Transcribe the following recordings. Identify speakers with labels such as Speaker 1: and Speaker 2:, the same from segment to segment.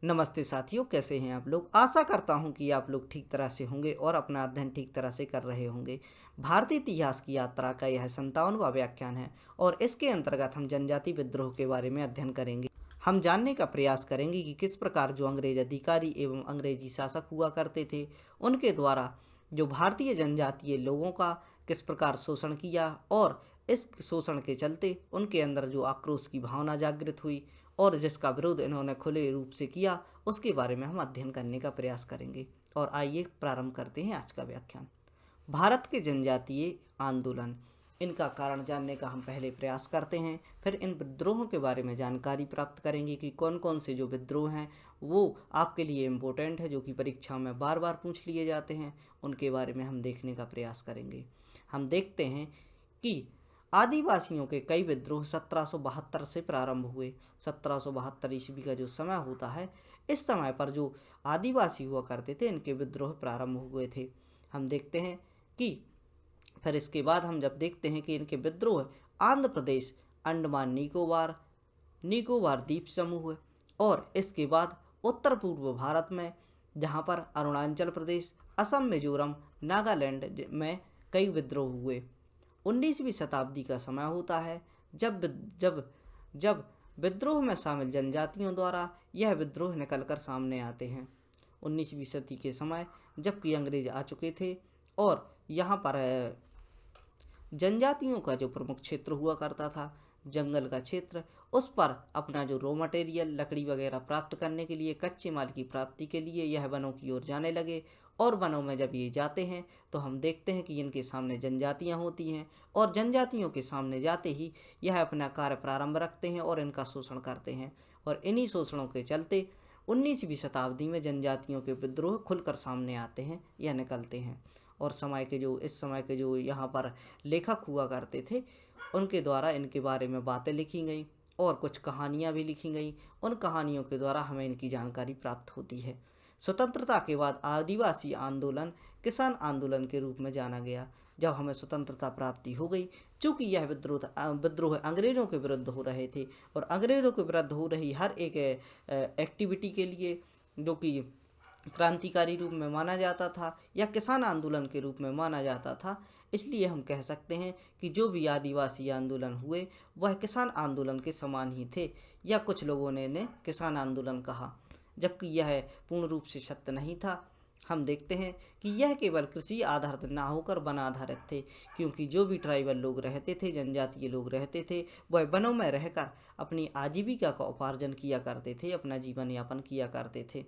Speaker 1: नमस्ते साथियों, कैसे हैं आप लोग। आशा करता हूं कि आप लोग ठीक तरह से होंगे और अपना अध्ययन ठीक तरह से कर रहे होंगे। भारतीय इतिहास की यात्रा का यह 57वां व्याख्यान है और इसके अंतर्गत हम जनजाति विद्रोह के बारे में अध्ययन करेंगे। हम जानने का प्रयास करेंगे कि किस प्रकार जो अंग्रेज अधिकारी एवं अंग्रेजी शासक हुआ करते थे, उनके द्वारा जो भारतीय जनजातीय लोगों का किस प्रकार शोषण किया और इस शोषण के चलते उनके अंदर जो आक्रोश की भावना जागृत हुई और जिसका विरोध इन्होंने खुले रूप से किया, उसके बारे में हम अध्ययन करने का प्रयास करेंगे। और आइए प्रारंभ करते हैं आज का व्याख्यान। भारत के जनजातीय आंदोलन, इनका कारण जानने का हम पहले प्रयास करते हैं। फिर इन विद्रोहों के बारे में जानकारी प्राप्त करेंगे कि कौन कौन से जो विद्रोह हैं वो आपके लिए इम्पोर्टेंट है, जो कि परीक्षा में बार बार पूछ लिए जाते हैं। उनके बारे में हम देखने का प्रयास करेंगे। हम देखते हैं कि आदिवासियों के कई विद्रोह 1772 से प्रारंभ हुए। 1772 ईस्वी का जो समय होता है, इस समय पर जो आदिवासी हुआ करते थे, इनके विद्रोह प्रारंभ हुए थे। हम देखते हैं कि फिर इसके बाद हम जब देखते हैं कि इनके विद्रोह आंध्र प्रदेश, अंडमान निकोबार निकोबार द्वीप समूह और इसके बाद उत्तर पूर्व भारत में, जहाँ पर अरुणाचल प्रदेश, असम, मिजोरम, नागालैंड में कई विद्रोह हुए। 19वीं शताब्दी का समय होता है जब जब जब विद्रोह में शामिल जनजातियों द्वारा यह विद्रोह निकलकर सामने आते हैं। 19वीं सदी के समय जबकि अंग्रेज आ चुके थे और यहाँ पर जनजातियों का जो प्रमुख क्षेत्र हुआ करता था, जंगल का क्षेत्र, उस पर अपना जो रॉ मटेरियल लकड़ी वगैरह प्राप्त करने के लिए, कच्चे माल की प्राप्ति के लिए यह वनों की ओर जाने लगे। और वनों में जब ये जाते हैं तो हम देखते हैं कि इनके सामने जनजातियां होती हैं और जनजातियों के सामने जाते ही यह अपना कार्य प्रारंभ रखते हैं और इनका शोषण करते हैं। और इन्हीं शोषणों के चलते 19वीं शताब्दी में जनजातियों के विद्रोह खुलकर सामने आते हैं या निकलते हैं। और इस समय के जो यहाँ पर लेखक हुआ करते थे, उनके द्वारा इनके बारे में बातें लिखी गई और कुछ कहानियाँ भी लिखी गई। उन कहानियों के द्वारा हमें इनकी जानकारी प्राप्त होती है। स्वतंत्रता के बाद आदिवासी आंदोलन किसान आंदोलन के रूप में जाना गया। जब हमें स्वतंत्रता प्राप्ति हो गई, चूँकि यह विद्रोह अंग्रेज़ों के विरुद्ध हो रहे थे और अंग्रेज़ों के विरुद्ध हो रही हर एक एक्टिविटी के लिए, जो कि क्रांतिकारी रूप में माना जाता था या किसान आंदोलन के रूप में माना जाता था, इसलिए हम कह सकते हैं कि जो भी आदिवासी आंदोलन हुए वह किसान आंदोलन के समान ही थे, या कुछ लोगों ने इन्हें किसान आंदोलन कहा, जबकि यह पूर्ण रूप से सत्य नहीं था। हम देखते हैं कि यह केवल कृषि आधारित ना होकर वन आधारित थे, क्योंकि जो भी ट्राइबल लोग रहते थे, जनजातीय लोग रहते थे, वह वनों में रहकर अपनी आजीविका का उपार्जन किया करते थे, अपना जीवन यापन किया करते थे।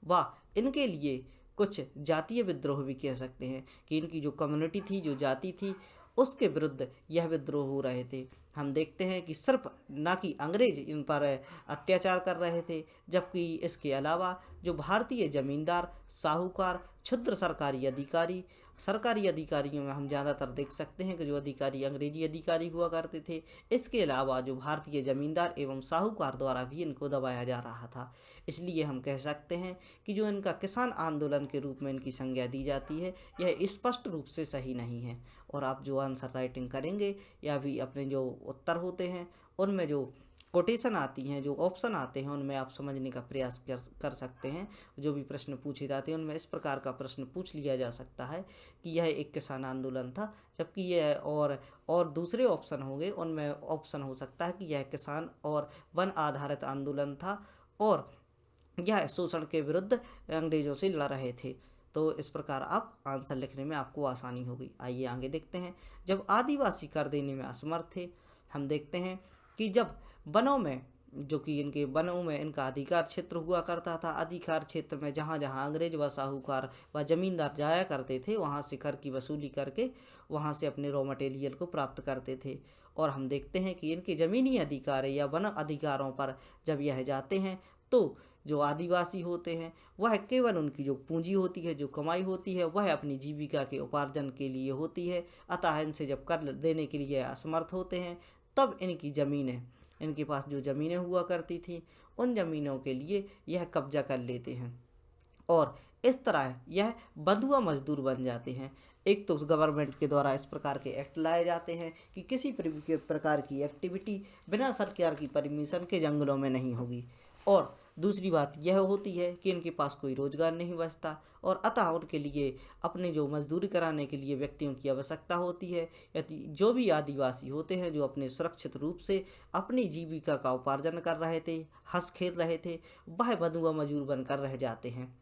Speaker 1: वाह, इनके लिए कुछ जातीय विद्रोह भी कह सकते हैं कि इनकी जो कम्युनिटी थी, जो जाति थी, उसके विरुद्ध यह विद्रोह हो रहे थे। हम देखते हैं कि सिर्फ ना कि अंग्रेज इन पर अत्याचार कर रहे थे, जबकि इसके अलावा जो भारतीय जमींदार, साहूकार, क्षुद्र सरकारी अधिकारियों में हम ज़्यादातर देख सकते हैं कि जो अधिकारी अंग्रेजी अधिकारी हुआ करते थे। इसके अलावा जो भारतीय जमींदार एवं साहूकार द्वारा भी इनको दबाया जा रहा था। इसलिए हम कह सकते हैं कि जो इनका किसान आंदोलन के रूप में इनकी संज्ञा दी जाती है, यह स्पष्ट रूप से सही नहीं है। और आप जो आंसर राइटिंग करेंगे या भी अपने जो उत्तर होते हैं, उनमें जो कोटेशन आती हैं, जो ऑप्शन आते हैं, उनमें आप समझने का प्रयास कर सकते हैं। जो भी प्रश्न पूछे जाते हैं उनमें इस प्रकार का प्रश्न पूछ लिया जा सकता है कि यह एक किसान आंदोलन था, जबकि यह और दूसरे ऑप्शन होंगे, उनमें ऑप्शन हो सकता है कि यह किसान और वन आधारित आंदोलन था और यह शोषण के विरुद्ध अंग्रेजों से लड़ रहे थे। तो इस प्रकार आप आंसर लिखने में आपको आसानी होगी। आइए आगे देखते हैं। जब आदिवासी कर देने में असमर्थ थे, हम देखते हैं कि जब वनों में, जो कि इनके वनों में इनका अधिकार क्षेत्र हुआ करता था, अधिकार क्षेत्र में जहाँ जहाँ अंग्रेज व साहूकार व जमींदार जाया करते थे, वहाँ से कर की वसूली करके वहाँ से अपने रॉ मटेरियल को प्राप्त करते थे। और हम देखते हैं कि इनके ज़मीनी अधिकार या वन अधिकारों पर जब यह जाते हैं, तो जो आदिवासी होते हैं वह केवल उनकी जो पूंजी होती है, जो कमाई होती है, वह अपनी जीविका के उपार्जन के लिए होती है। अतः इनसे जब कर देने के लिए असमर्थ होते हैं, तब इनके पास जो ज़मीनें हुआ करती थी, उन ज़मीनों के लिए यह कब्जा कर लेते हैं और इस तरह यह बंधुआ मजदूर बन जाते हैं। एक तो गवर्नमेंट के द्वारा इस प्रकार के एक्ट लाए जाते हैं कि किसी प्रकार की एक्टिविटी बिना सरकार की परमिशन के जंगलों में नहीं होगी, और दूसरी बात यह होती है कि इनके पास कोई रोजगार नहीं बचता और अतः उनके लिए अपने जो मजदूरी कराने के लिए व्यक्तियों की आवश्यकता होती है। यदि जो भी आदिवासी होते हैं जो अपने सुरक्षित रूप से अपनी जीविका का उपार्जन कर रहे थे, हंस खेल रहे थे, वह बंधुआ मजदूर बनकर रह जाते हैं।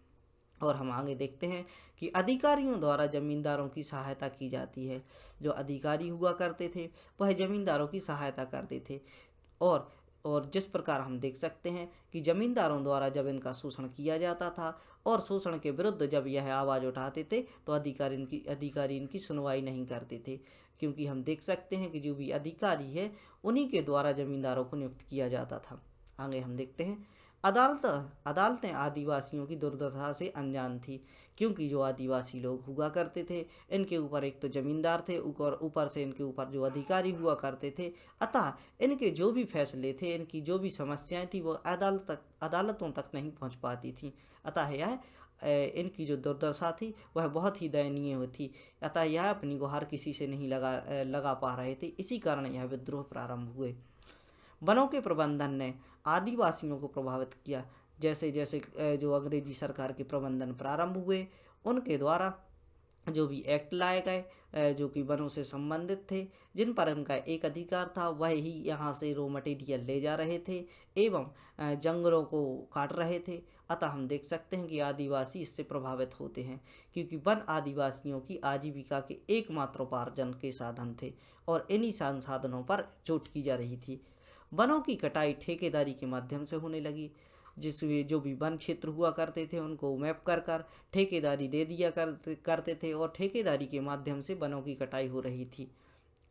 Speaker 1: और हम आगे देखते हैं कि अधिकारियों द्वारा जमींदारों की सहायता की जाती है। जो अधिकारी हुआ करते थे वह जमींदारों की सहायता करते थे। और जिस प्रकार हम देख सकते हैं कि जमींदारों द्वारा जब इनका शोषण किया जाता था और शोषण के विरुद्ध जब यह आवाज़ उठाते थे तो अधिकारी इनकी सुनवाई नहीं करते थे, क्योंकि हम देख सकते हैं कि जो भी अधिकारी है उन्हीं के द्वारा जमींदारों को नियुक्त किया जाता था। आगे हम देखते हैं अदालतें आदिवासियों की दुर्दशा से अनजान थी, क्योंकि जो आदिवासी लोग हुआ करते थे इनके ऊपर एक तो जमींदार थे, ऊपर से इनके ऊपर जो अधिकारी हुआ करते थे, अतः इनके जो भी फैसले थे, इनकी जो भी समस्याएं थी वो अदालतों तक नहीं पहुंच पाती थी। अतः यह इनकी जो दुर्दशा थी वह बहुत ही दयनीय थी। अतः यह अपनी गुहार किसी से नहीं लगा पा रहे थे। इसी कारण यह विद्रोह प्रारंभ हुए। वनों के प्रबंधन ने आदिवासियों को प्रभावित किया। जैसे जैसे जो अंग्रेजी सरकार के प्रबंधन प्रारंभ हुए उनके द्वारा जो भी एक्ट लाए गए जो कि वनों से संबंधित थे, जिन पर उनका एक अधिकार था, वह ही यहाँ से रॉ मटेरियल ले जा रहे थे एवं जंगलों को काट रहे थे। अतः हम देख सकते हैं कि आदिवासी इससे प्रभावित होते हैं, क्योंकि वन आदिवासियों की आजीविका के एकमात्र उपार्जन के साधन थे और इन्हीं संसाधनों पर चोट की जा रही थी। वनों की कटाई ठेकेदारी के माध्यम से होने लगी, जिसमें जो भी वन क्षेत्र हुआ करते थे उनको मैप कर ठेकेदारी दे दिया करते थे और ठेकेदारी के माध्यम से वनों की कटाई हो रही थी।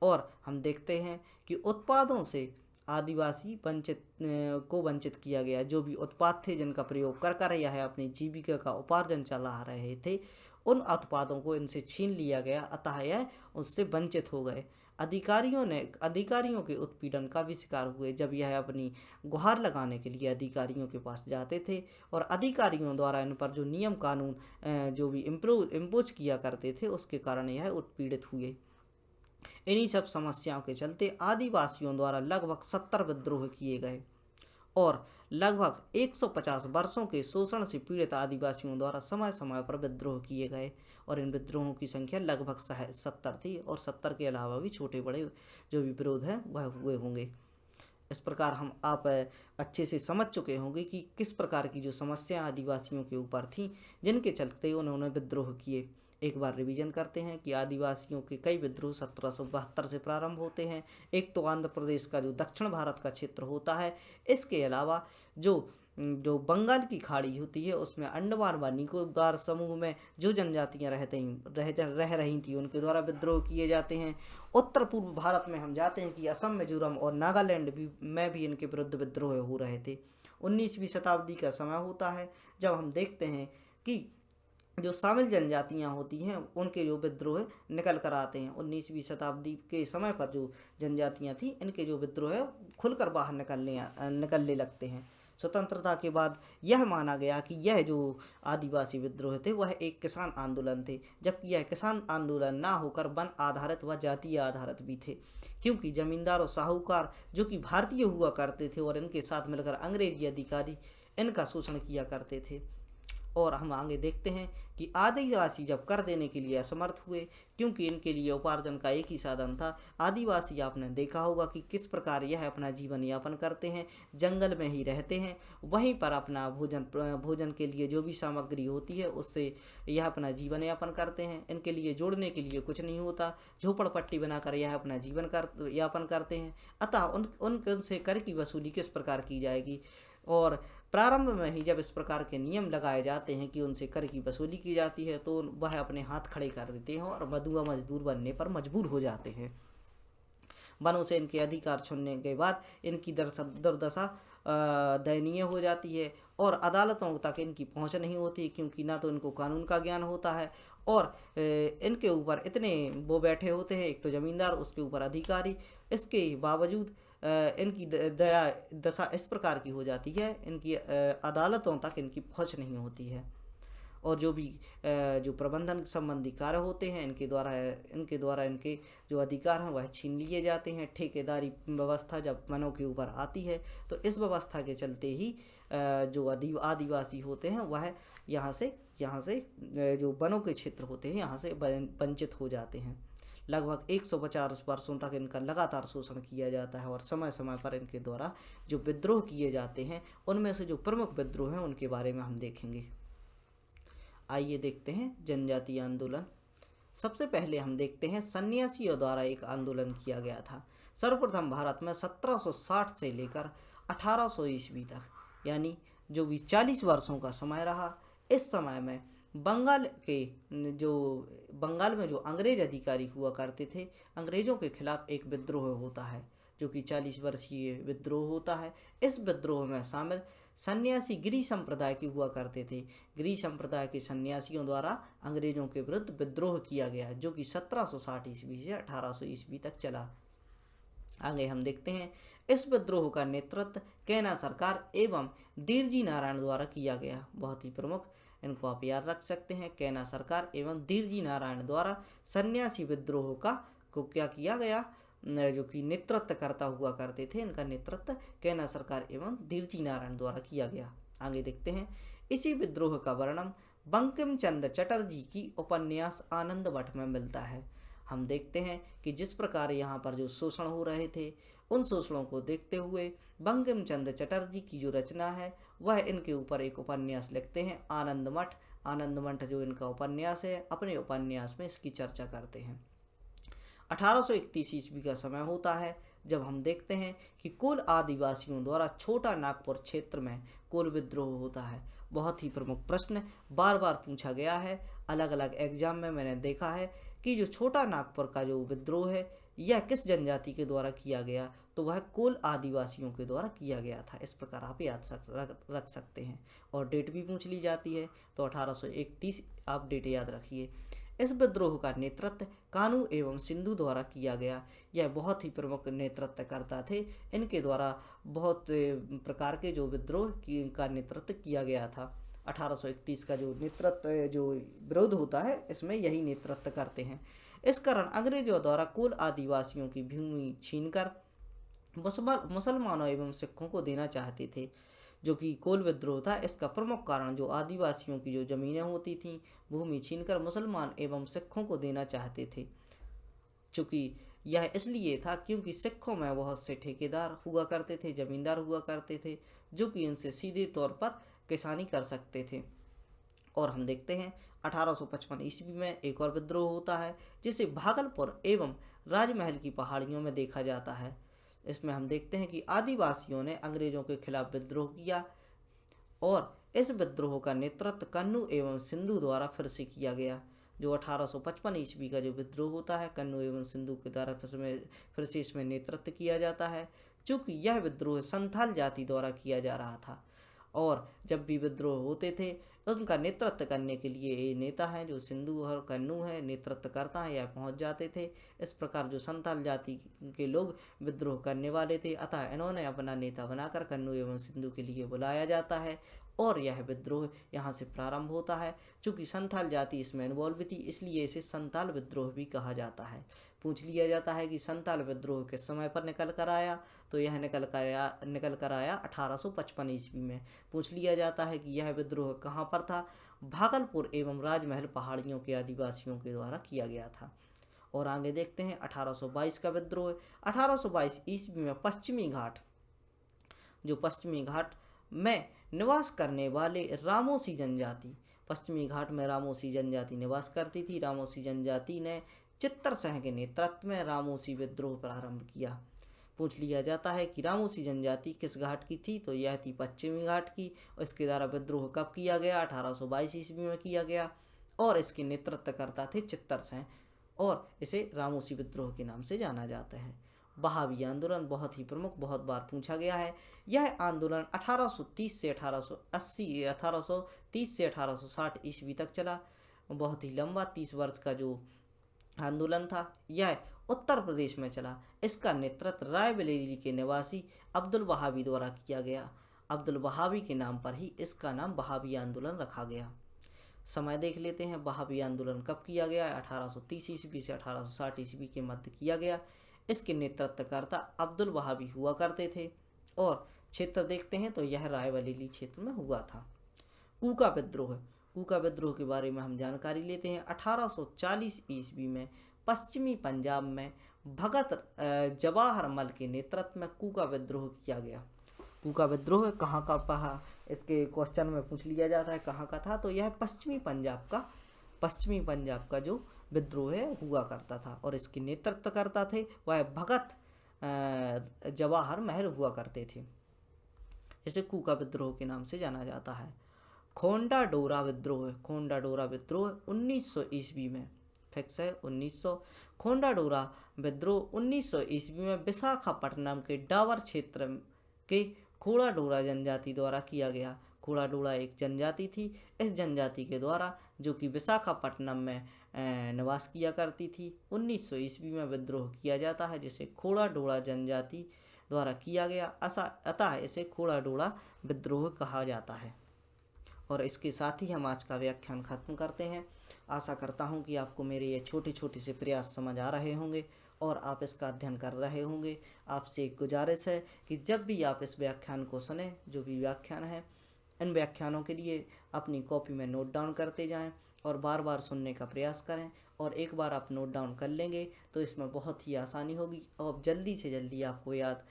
Speaker 1: और हम देखते हैं कि उत्पादों से आदिवासी वंचित किया गया। जो भी उत्पाद थे जिनका प्रयोग कर यह अपनी जीविका का उपार्जन चला रहे थे, उन उत्पादों को इनसे छीन लिया गया, अतः यह उससे वंचित हो गए। अधिकारियों के उत्पीड़न का भी शिकार हुए जब यह अपनी गुहार लगाने के लिए अधिकारियों के पास जाते थे और अधिकारियों द्वारा इन पर जो नियम कानून जो भी इम्पोज किया करते थे उसके कारण यह उत्पीड़ित हुए। इन्हीं सब समस्याओं के चलते आदिवासियों द्वारा लगभग 70 विद्रोह किए गए और लगभग 150 वर्षों के शोषण से पीड़ित आदिवासियों द्वारा समय समय पर विद्रोह किए गए और इन विद्रोहों की संख्या लगभग 70 थी और 70 के अलावा भी छोटे बड़े जो भी विरोध हैं वह हुए होंगे। इस प्रकार आप अच्छे से समझ चुके होंगे कि किस प्रकार की जो समस्या आदिवासियों के ऊपर थी जिनके चलते उन्होंने विद्रोह किए। एक बार रिवीजन करते हैं कि आदिवासियों के कई विद्रोह 1772 से प्रारंभ होते हैं। एक तो आंध्र प्रदेश का जो दक्षिण भारत का क्षेत्र होता है, इसके अलावा जो बंगाल की खाड़ी होती है उसमें अंडमान व निकोबार समूह में जो जनजातियां रह रही थी उनके द्वारा विद्रोह किए जाते हैं। उत्तर पूर्व भारत में हम जाते हैं कि असम, मिजोरम और नागालैंड में भी इनके विरुद्ध विद्रोह हो रहे थे। 19वीं शताब्दी का समय होता है जब हम देखते हैं कि जो शामिल जनजातियां होती हैं उनके जो विद्रोह निकल कर आते हैं। 19वीं शताब्दी के समय पर जो जनजातियां थी इनके जो विद्रोह है खुलकर बाहर निकलने लगते हैं। स्वतंत्रता के बाद यह माना गया कि यह जो आदिवासी विद्रोह थे वह एक किसान आंदोलन थे, जबकि यह किसान आंदोलन ना होकर वन आधारित व जातीय आधारित भी थे, क्योंकि जमींदार और साहूकार जो कि भारतीय हुआ करते थे और इनके साथ मिलकर अंग्रेजी अधिकारी इनका शोषण किया करते थे। और हम आगे देखते हैं कि आदिवासी जब कर देने के लिए असमर्थ हुए, क्योंकि इनके लिए उपार्जन का एक ही साधन था। आदिवासी आपने देखा होगा कि किस प्रकार यह अपना जीवन यापन करते हैं, जंगल में ही रहते हैं, वहीं पर अपना भोजन के लिए जो भी सामग्री होती है उससे यह अपना जीवन यापन करते हैं। इनके लिए जोड़ने के लिए कुछ नहीं होता, झोपड़पट्टी बनाकर यह अपना जीवन यापन करते हैं। अतः उनसे कर की वसूली किस प्रकार की जाएगी, और प्रारंभ में ही जब इस प्रकार के नियम लगाए जाते हैं कि उनसे कर की वसूली की जाती है तो वह अपने हाथ खड़े कर देते हैं और बंधुआ मजदूर बनने पर मजबूर हो जाते हैं। वनों से इनके अधिकार छीनने के बाद इनकी दुर्दशा दयनीय हो जाती है और अदालतों तक इनकी पहुंच नहीं होती, क्योंकि ना तो इनको कानून का ज्ञान होता है और इनके ऊपर इतने वो बैठे होते हैं, एक तो जमींदार उसके ऊपर अधिकारी। इसके बावजूद इनकी दशा इस प्रकार की हो जाती है, इनकी अदालतों तक इनकी पहुंच नहीं होती है। और जो भी जो प्रबंधन संबंधी कार्य होते हैं इनके द्वारा इनके जो अधिकार हैं वह छीन लिए जाते हैं। ठेकेदारी व्यवस्था जब वनों के ऊपर आती है तो इस व्यवस्था के चलते ही जो आदिवासी होते हैं वह यहाँ से जो वनों के क्षेत्र होते हैं यहाँ से वंचित हो जाते हैं। लगभग 150 वर्षों तक इनका लगातार शोषण किया जाता है और समय समय पर इनके द्वारा जो विद्रोह किए जाते हैं उनमें से जो प्रमुख विद्रोह हैं उनके बारे में हम देखेंगे। आइए देखते हैं जनजातीय आंदोलन। सबसे पहले हम देखते हैं सन्यासियों द्वारा एक आंदोलन किया गया था। सर्वप्रथम भारत में 1760 से लेकर 1800 ईस्वी तक यानी जो भी 40 वर्षों का समय रहा। इस समय में बंगाल में जो अंग्रेज अधिकारी हुआ करते थे, अंग्रेजों के खिलाफ एक विद्रोह होता है जो कि 40 वर्षीय विद्रोह होता है। इस विद्रोह में शामिल सन्यासी गिरी संप्रदाय के हुआ करते थे। गिरी संप्रदाय के सन्यासियों द्वारा अंग्रेजों के विरुद्ध विद्रोह किया गया जो कि 1760 ईस्वी से 1800 ईस्वी तक चला। आगे हम देखते हैं इस विद्रोह का नेतृत्व कैना सरकार एवं धीरजी नारायण द्वारा किया गया। बहुत ही प्रमुख, इनको आप याद रख सकते हैं। कैना सरकार एवं धीरजी नारायण द्वारा सन्यासी विद्रोह को क्या किया गया, जो कि नेतृत्व करता हुआ करते थे। इनका नेतृत्व कैना सरकार एवं धीरजी नारायण द्वारा किया गया। आगे देखते हैं इसी विद्रोह का वर्णन बंकिम चंद्र चटर्जी की उपन्यास आनंद मठ में मिलता है। हम देखते हैं कि जिस प्रकार यहाँ पर जो शोषण हो रहे थे उन शोषणों को देखते हुए बंकिम चंद्र चटर्जी की जो रचना है वह इनके ऊपर एक उपन्यास लिखते हैं आनंद मठ। आनंद मठ जो इनका उपन्यास है, अपने उपन्यास में इसकी चर्चा करते हैं। 1831 ईस्वी का समय होता है जब हम देखते हैं कि कोल आदिवासियों द्वारा छोटा नागपुर क्षेत्र में कोल विद्रोह होता है। बहुत ही प्रमुख प्रश्न बार बार पूछा गया है, अलग अलग एग्जाम में मैंने देखा है कि जो छोटा नागपुर का जो विद्रोह है यह किस जनजाति के द्वारा किया गया, तो वह कोल आदिवासियों के द्वारा किया गया था। इस प्रकार आप रख सकते हैं। और डेट भी पूछ ली जाती है तो 1831 आप डेट याद रखिए। इस विद्रोह का नेतृत्व कानू एवं सिंधु द्वारा किया गया। यह बहुत ही प्रमुख नेतृत्वकर्ता थे। इनके द्वारा बहुत प्रकार के जो विद्रोह का नेतृत्व किया गया था। 1831 का जो विरोध होता है इसमें यही नेतृत्व करते हैं। इस कारण अंग्रेजों द्वारा कुल आदिवासियों की भूमि छीनकर मुसलमानों एवं सिखों को देना चाहते थे, जो कि कोल विद्रोह था। इसका प्रमुख कारण जो आदिवासियों की जो जमीनें होती थीं भूमि छीनकर मुसलमान एवं सिखों को देना चाहते थे। चूँकि यह इसलिए था क्योंकि सिखों में बहुत से ठेकेदार हुआ करते थे, जमींदार हुआ करते थे, जो कि इनसे सीधे तौर पर किसानी कर सकते थे। और हम देखते हैं 1855 ईस्वी में एक और विद्रोह होता है जिसे भागलपुर एवं राजमहल की पहाड़ियों में देखा जाता है। इसमें हम देखते हैं कि आदिवासियों ने अंग्रेजों के खिलाफ विद्रोह किया और इस विद्रोह का नेतृत्व कन्नू एवं सिंधु द्वारा फिर से किया गया। जो 1855 ईस्वी का जो विद्रोह होता है कन्नू एवं सिंधु के द्वारा फिर से इसमें नेतृत्व किया जाता है। चूँकि यह विद्रोह संथाल जाति द्वारा किया जा रहा था और जब भी विद्रोह होते थे उनका नेतृत्व करने के लिए ये नेता हैं जो सिंधु और कन्नू है नेतृत्व करता है, यह पहुंच जाते थे। इस प्रकार जो संथाल जाति के लोग विद्रोह करने वाले थे, अतः इन्होंने अपना नेता बनाकर कन्नू एवं सिंधु के लिए बुलाया जाता है और यह विद्रोह यहाँ से प्रारंभ होता है। चूँकि संथाल जाति इसमें इन्वॉल्व थी इसलिए इसे संथाल विद्रोह भी कहा जाता है। पूछ लिया जाता है कि संथाल विद्रोह किस समय पर निकल कर आया, तो यह निकल कर आया 1855 ईस्वी में। पूछ लिया जाता है कि यह विद्रोह कहाँ पर था, भागलपुर एवं राजमहल पहाड़ियों के आदिवासियों के द्वारा किया गया था। और आगे देखते हैं 1822 का विद्रोह। 1822 ईस्वी में पश्चिमी घाट में निवास करने वाले रामोसी जनजाति, पश्चिमी घाट में रामोसी जनजाति निवास करती थी। रामोसी जनजाति ने चित्तर सिंह के नेतृत्व में रामोसी विद्रोह प्रारंभ किया। पूछ लिया जाता है कि रामोसी जनजाति किस घाट की थी, तो यह थी पश्चिमी घाट की। और इसके द्वारा विद्रोह कब किया गया, 1822 ईस्वी में किया गया और इसके नेतृत्वकर्ता थे चित्तर सिंह और इसे रामोसी विद्रोह के नाम से जाना जाता है। बहावी आंदोलन बहुत ही प्रमुख, बहुत बार पूछा गया है। यह आंदोलन 1830 से 1860 ईस्वी तक चला। बहुत ही लंबा 30 वर्ष का जो आंदोलन था यह उत्तर प्रदेश में चला। इसका नेतृत्व रायबरेली के निवासी अब्दुल वहाबी द्वारा किया गया। अब्दुल वहाबी के नाम पर ही इसका नाम बहावी आंदोलन रखा गया। समय देख लेते हैं। वहाबी आंदोलन कब किया गया? 1830 ईस्वी से 1860 ईस्वी के मध्य किया गया। इसके नेतृत्वकर्ता अब्दुल वहाबी हुआ करते थे। और क्षेत्र देखते हैं तो यह रायबरेली क्षेत्र में हुआ था। कूका विद्रोह, कूका विद्रोह के बारे में हम जानकारी लेते हैं। 1840 ईस्वी में पश्चिमी पंजाब में भगत जवाहर मल के नेतृत्व में कूका विद्रोह किया गया। कूका विद्रोह कहाँ का पहा, इसके क्वेश्चन में पूछ लिया जाता है कहाँ का था, तो यह पश्चिमी पंजाब का जो विद्रोह है हुआ करता था। और इसके नेतृत्वकर्ता थे वह भगत जवाहर महल हुआ करते थे। इसे कूका विद्रोह के नाम से जाना जाता है। खोंडा डोरा विद्रोह, खोंडा डोरा विद्रोह 1900 ईस्वी में, फिक्स है 1900। खोंडा डोरा विद्रोह 1900 ईस्वी में विशाखापट्टनम के डावर क्षेत्र के खोड़ा डोरा जनजाति द्वारा किया गया। खोड़ा डोरा एक जनजाति थी। इस जनजाति के द्वारा जो कि विशाखापट्टनम में निवास किया करती थी, 1900 ईस्वी में विद्रोह किया जाता है जिसे खोड़ा डोरा जनजाति द्वारा किया गया। अतः इसे खोड़ा डोरा विद्रोह कहा जाता है। और इसके साथ ही हम आज का व्याख्यान खत्म करते हैं। आशा करता हूँ कि आपको मेरे ये छोटे छोटे से प्रयास समझ आ रहे होंगे और आप इसका अध्ययन कर रहे होंगे। आपसे एक गुजारिश है कि जब भी आप इस व्याख्यान को सुने, जो भी व्याख्यान है, इन व्याख्यानों के लिए अपनी कॉपी में नोट डाउन करते जाएं और बार बार सुनने का प्रयास करें। और एक बार आप नोट डाउन कर लेंगे तो इसमें बहुत ही आसानी होगी और जल्दी से जल्दी आपको याद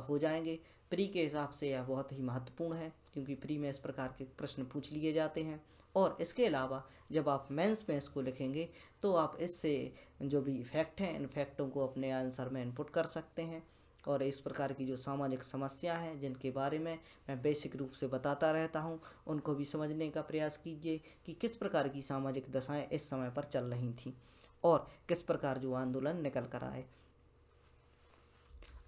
Speaker 1: हो जाएंगे। प्री के हिसाब से यह बहुत ही महत्वपूर्ण है क्योंकि प्री में इस प्रकार के प्रश्न पूछ लिए जाते हैं। और इसके अलावा जब आप मेंस में इसको लिखेंगे तो आप इससे जो भी फैक्ट हैं, इन फैक्टों को अपने आंसर में इनपुट कर सकते हैं। और इस प्रकार की जो सामाजिक समस्या हैं जिनके बारे में मैं बेसिक रूप से बताता रहता हूं, उनको भी समझने का प्रयास कीजिए कि किस प्रकार की सामाजिक दशाएं इस समय पर चल रही थीं और किस प्रकार जो आंदोलन निकल कर आए।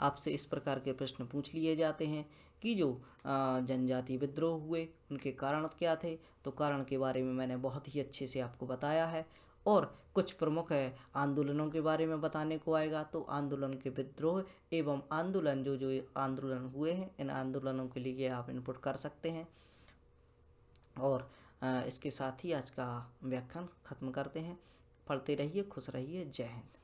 Speaker 1: आपसे इस प्रकार के प्रश्न पूछ लिए जाते हैं कि जो जनजाति विद्रोह हुए उनके कारण क्या थे, तो कारण के बारे में मैंने बहुत ही अच्छे से आपको बताया है। और कुछ प्रमुख आंदोलनों के बारे में बताने को आएगा, तो आंदोलन के विद्रोह एवं आंदोलन जो आंदोलन हुए हैं, इन आंदोलनों के लिए आप इनपुट कर सकते हैं। और इसके साथ ही आज का व्याख्यान खत्म करते हैं। पढ़ते रहिए, खुश रहिए, जय हिंद।